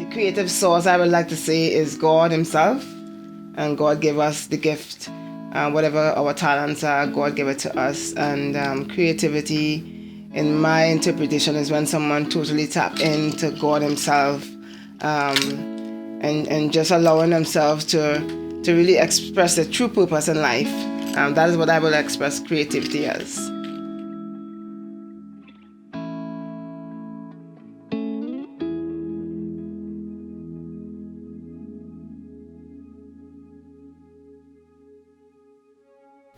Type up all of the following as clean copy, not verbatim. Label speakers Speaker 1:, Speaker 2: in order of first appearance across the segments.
Speaker 1: The creative source, I would like to say, is God himself. And God gave us the gift. Whatever our talents are, God gave it to us. And creativity, in my interpretation, is when someone totally tap into God himself and just allowing themselves to really express their true purpose in life. That is what I will express creativity as.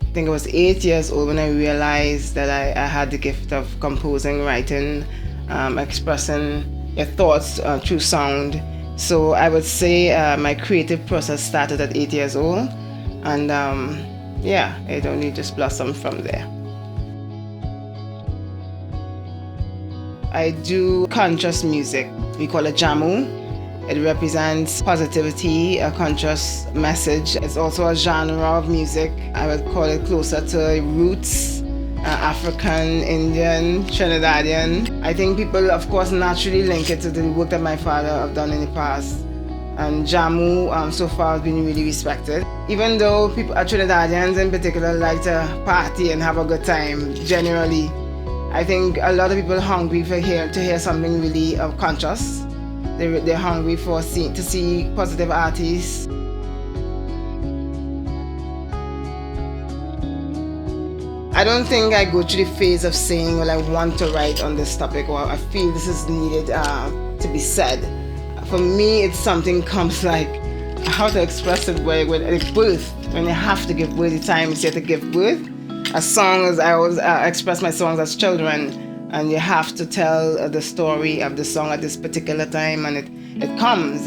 Speaker 1: I think I was 8 years old when I realized that I had the gift of composing, writing, expressing your thoughts through sound. So I would say my creative process started at 8 years old, and it only just blossomed from there. I do conscious music. We call it Jamoo. It represents positivity, a conscious message. It's also a genre of music. I would call it closer to roots, African, Indian, Trinidadian. I think people, of course, naturally link it to the work that my father have done in the past. And Jamoo so far has been really respected. Even though people, Trinidadians in particular, like to party and have a good time, generally, I think a lot of people are hungry to hear something really conscious. They're hungry to see positive artists. I don't think I go through the phase of saying, well, I want to write on this topic, or I feel this is needed to be said. For me, it's something comes like how to express it with birth. When you have to give birth, the time is here to give birth. As songs, I always express my songs as children. And you have to tell the story of the song at this particular time, and it comes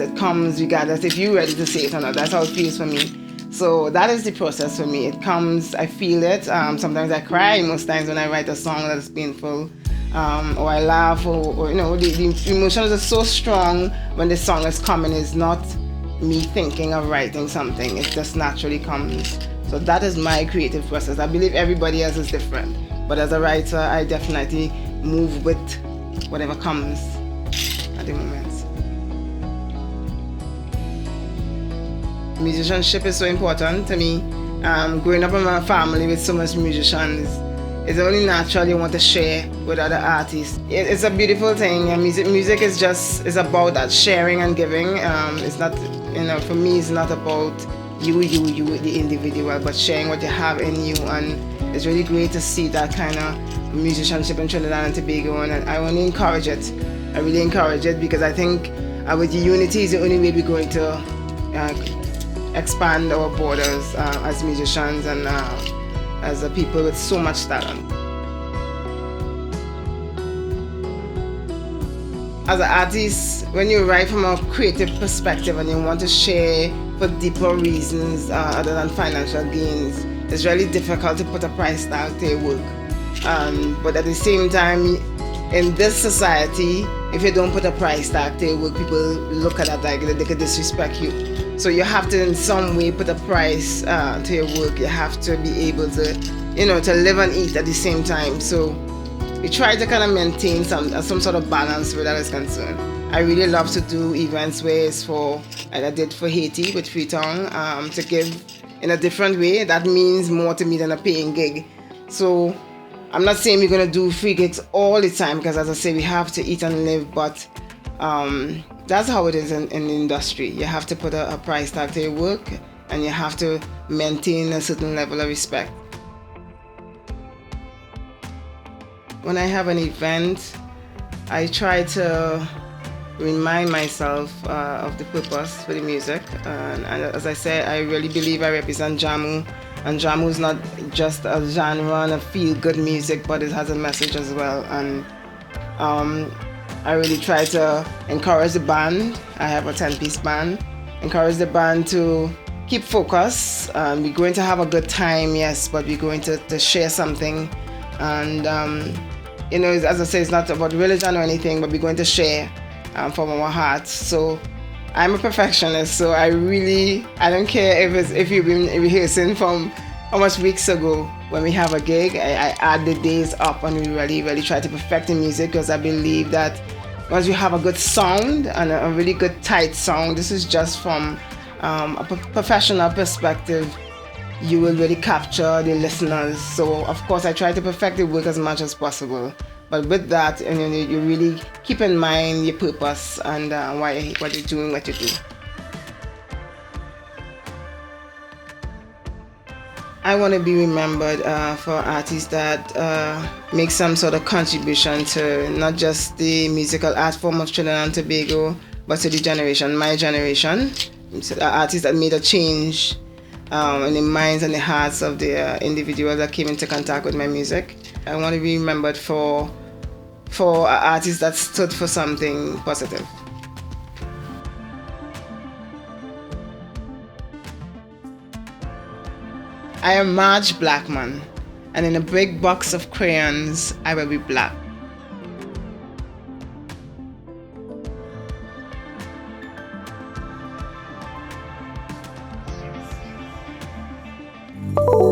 Speaker 1: regardless if you're ready to say it or not. That's how it feels for me. So that is the process for me. It comes, I feel it. Sometimes I cry most times when I write a song that is painful, or I laugh, or the emotions are so strong when the song is coming. It's not me thinking of writing something. It just naturally comes. So that is my creative process. I believe everybody else is different. But as a writer, I definitely move with whatever comes at the moment. Musicianship is so important to me. Growing up in a family with so much musicians, it's only natural you want to share with other artists. It's a beautiful thing. Music is about that sharing and giving. It's not, for me, it's not about you, the individual, but sharing what you have in you. And it's really great to see that kind of musicianship in Trinidad and Tobago, and I only encourage it. I really encourage it because I think with unity is the only way we're going to expand our borders as musicians and as a people with so much talent. As an artist, when you write from a creative perspective and you want to share for deeper reasons other than financial gains, it's really difficult to put a price tag to your work. But at the same time, in this society, if you don't put a price tag to your work, people look at that like they could disrespect you. So you have to in some way put a price to your work. You have to be able to, to live and eat at the same time. So we try to kind of maintain some sort of balance where that is concerned. I really love to do events where it's like I did for Haiti with Freetown, to give in a different way. That means more to me than a paying gig. So I'm not saying we're going to do free gigs all the time, because as I say, we have to eat and live, but that's how it is in the industry. You have to put a price tag to your work, and you have to maintain a certain level of respect. When I have an event, I try to remind myself of the purpose for the music. And as I said, I really believe I represent Jamoo. And Jamoo is not just a genre and a feel-good music, but it has a message as well. And I really try to encourage the band. I have a 10-piece band. Encourage the band to keep focus. We're going to have a good time, yes, but we're going to share something. And, as I say, it's not about religion or anything, but we're going to share from our hearts. So I'm a perfectionist, so I don't care if you've been rehearsing from how much weeks ago. When we have a gig, I add the days up, and we really try to perfect the music, because I believe that once you have a good sound and a really good tight sound, this is just from a professional perspective, you will really capture the listeners. So of course I try to perfect the work as much as possible. But with that, you really keep in mind your purpose and what you're doing, what you do. I want to be remembered for artists that make some sort of contribution to not just the musical art form of Trinidad and Tobago, but to the generation, my generation. Artists that made a change in the minds and the hearts of the individuals that came into contact with my music. I want to be remembered for artists that stood for something positive. I am Marge Blackman, and in a big box of crayons, I will be black.
Speaker 2: You